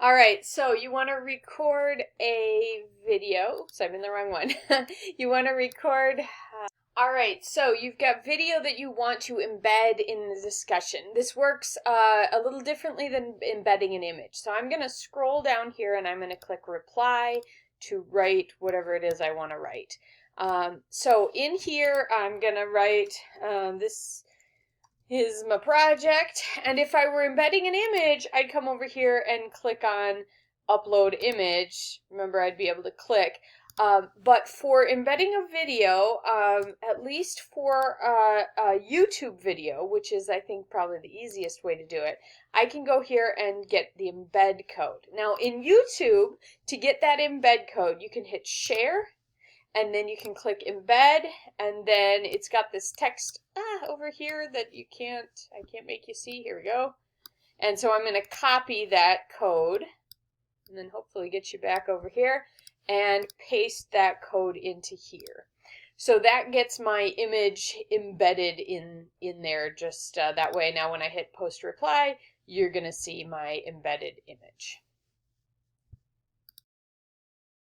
All right, so you want to record a video. Oops, I'm in the wrong one. You want to record. All right, so you've got video that you want to embed in the discussion. This works a little differently than embedding an image. So I'm going to scroll down here and I'm going to click reply to write whatever it is I want to write. So in here, I'm going to write this is my project, and if I were embedding an image, I'd come over here and click on upload image. Remember, I'd be able to click. But for embedding a video, at least for a YouTube video, which is I think probably the easiest way to do it, I can go here and get the embed code. Now in YouTube, to get that embed code, you can hit share, and then you can click embed, and then it's got this text over here that I can't make you see. Here we go. And so I'm going to copy that code and then hopefully get you back over here and paste that code into here. So that gets my image embedded in there just that way. Now when I hit post reply, you're going to see my embedded image.